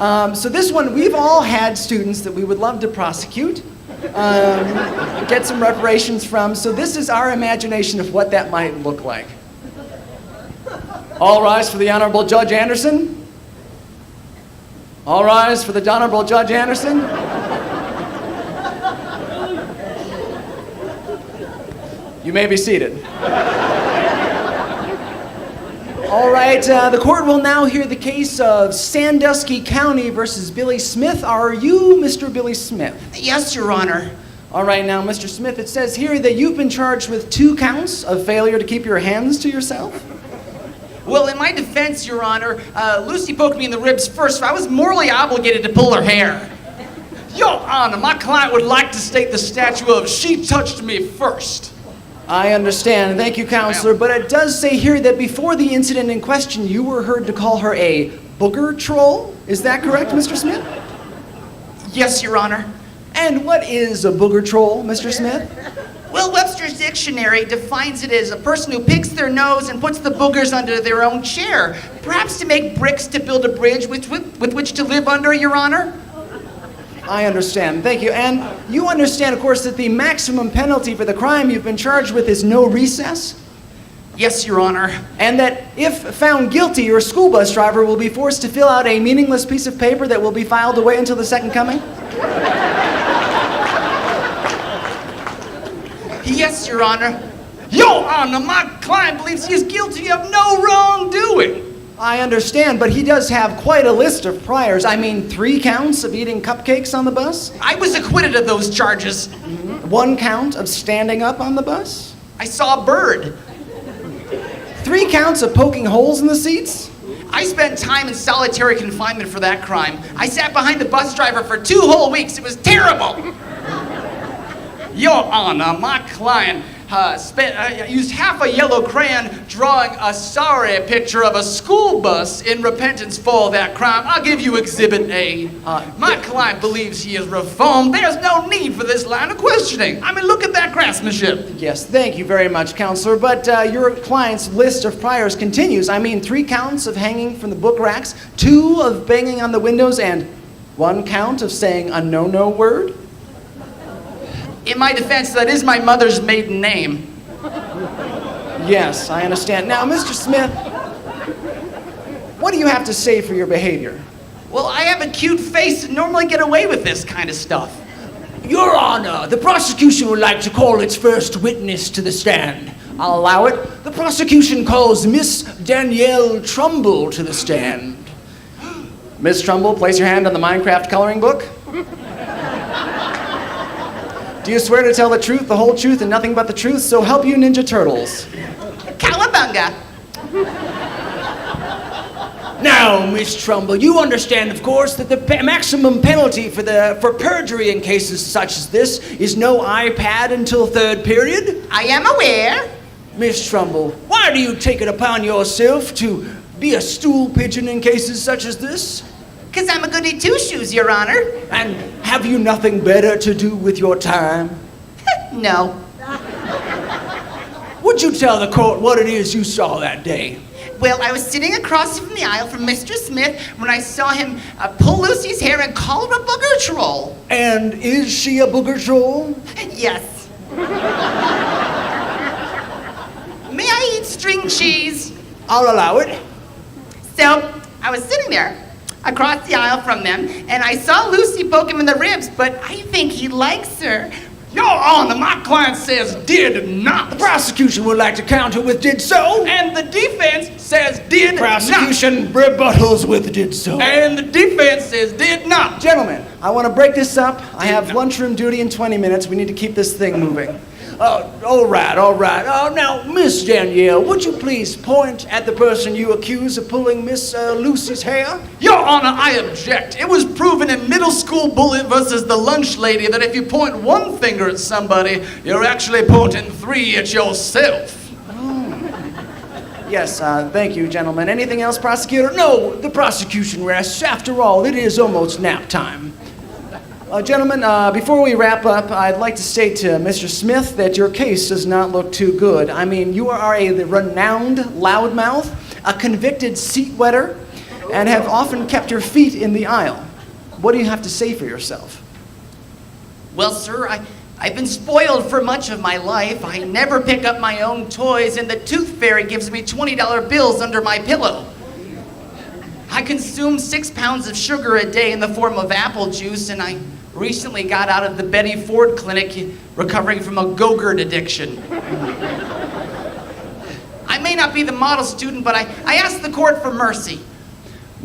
So this one, we've all had students that we would love to prosecute, get some reparations from. So this is our imagination of what that might look like. All rise for the Honorable Judge Anderson. All rise for the Honorable Judge Anderson. You may be seated. All right, the court will now hear the case of Sandusky County versus Billy Smith. Are you Mr. Billy Smith? Yes, Your Honor. All right, now, Mr. Smith, it says here that you've been charged with 2 counts of failure to keep your hands to yourself. Well, in my defense, Your Honor, Lucy poked me in the ribs first, so I was morally obligated to pull her hair. Your Honor, my client would like to state the statute of she touched me first. I understand. Thank you, Counselor. But it does say here that before the incident in question, you were heard to call her a booger troll. Is that correct, Mr. Smith? Yes, Your Honor. And what is a booger troll, Mr. Smith? Well, Webster's Dictionary defines it as a person who picks their nose and puts the boogers under their own chair, perhaps to make bricks to build a bridge with which to live under, Your Honor. I understand. Thank you. And you understand, of course, that the maximum penalty for the crime you've been charged with is no recess? Yes, Your Honor. And that if found guilty, your school bus driver will be forced to fill out a meaningless piece of paper that will be filed away until the second coming? Yes, Your Honor. Your Honor, my client believes he is guilty of no wrongdoing. I understand, but he does have quite a list of priors. I mean, 3 counts of eating cupcakes on the bus? I was acquitted of those charges. 1 count of standing up on the bus? I saw a bird. 3 counts of poking holes in the seats? I spent time in solitary confinement for that crime. I sat behind the bus driver for 2 whole weeks. It was terrible. Your Honor, my client used half a yellow crayon drawing a sorry picture of a school bus in repentance for that crime. I'll give you Exhibit A. My client believes he is reformed. There's no need for this line of questioning. I mean, look at that craftsmanship. Yes, thank you very much, Counselor. But your client's list of priors continues. I mean, 3 counts of hanging from the book racks, 2 of banging on the windows, and 1 count of saying a no-no word? In my defense, that is my mother's maiden name. Yes, I understand. Now, Mr. Smith, what do you have to say for your behavior? Well, I have a cute face and normally get away with this kind of stuff. Your Honor, the prosecution would like to call its first witness to the stand. I'll allow it. The prosecution calls Miss Danielle Trumbull to the stand. Miss Trumbull, place your hand on the Minecraft coloring book. Do you swear to tell the truth, the whole truth, and nothing but the truth, so help you Ninja Turtles? Cowabunga! Now, Miss Trumbull, you understand, of course, that the maximum penalty for perjury in cases such as this is no iPad until 3rd period? I am aware. Miss Trumbull, why do you take it upon yourself to be a stool pigeon in cases such as this? 'Cause I'm a goody two-shoes, Your Honor. And have you nothing better to do with your time? No. Would you tell the court what it is you saw that day? Well, I was sitting across from the aisle from Mr. Smith when I saw him pull Lucy's hair and call her a booger troll. And is she a booger troll? Yes. May I eat string cheese? I'll allow it. So, I was sitting there across the aisle from them, and I saw Lucy poke him in the ribs, but I think he likes her. Your Honor, my client says did not. The prosecution would like to counter with did so. And the defense says did Prosecution rebuttals with did so. not. And the defense says did not. Gentlemen, I want to break this up. I have lunchroom duty in 20 minutes. We need to keep this thing moving. All right. Now, Miss Danielle, would you please point at the person you accuse of pulling Miss Lucy's hair? Your Honor, I object. It was proven in Middle School Bullet versus the Lunch Lady that if you point 1 finger at somebody, you're actually pointing 3 at yourself. Yes, thank you, gentlemen. Anything else, prosecutor? No, the prosecution rests. After all, it is almost nap time. Gentlemen, before we wrap up, I'd like to say to Mr. Smith that your case does not look too good. I mean, you are a renowned loudmouth, a convicted seat wetter, and have often kept your feet in the aisle. What do you have to say for yourself? Well, sir, I've been spoiled for much of my life. I never pick up my own toys, and the tooth fairy gives me $20 bills under my pillow. I consume 6 pounds of sugar a day in the form of apple juice, and I recently got out of the Betty Ford Clinic recovering from a Go-Gurt addiction. I may not be the model student, but I asked the court for mercy.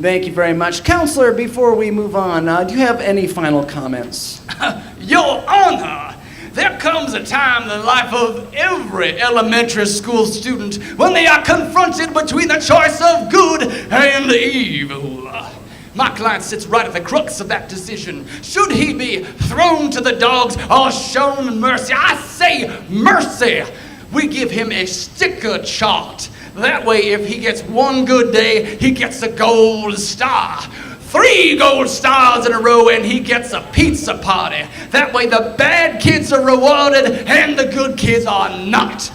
Thank you very much. Counselor, before we move on, do you have any final comments? Your Honor, there comes a time in the life of every elementary school student when they are confronted between the choice of good and evil. My client sits right at the crux of that decision. Should he be thrown to the dogs or shown mercy? I say mercy! We give him a sticker chart. That way, if he gets one good day, he gets a gold star. 3 gold stars in a row, and he gets a pizza party. That way, the bad kids are rewarded, and the good kids are not.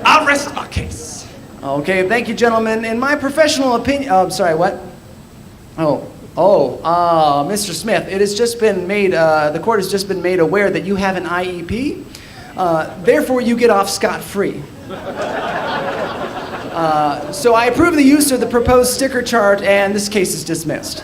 I'll rest my case. Okay, thank you, gentlemen. In my professional opinion, sorry, what? Mr. Smith, it has just been made, the court has just been made aware that you have an IEP. Therefore, you get off scot-free. So I approve the use of the proposed sticker chart, and this case is dismissed.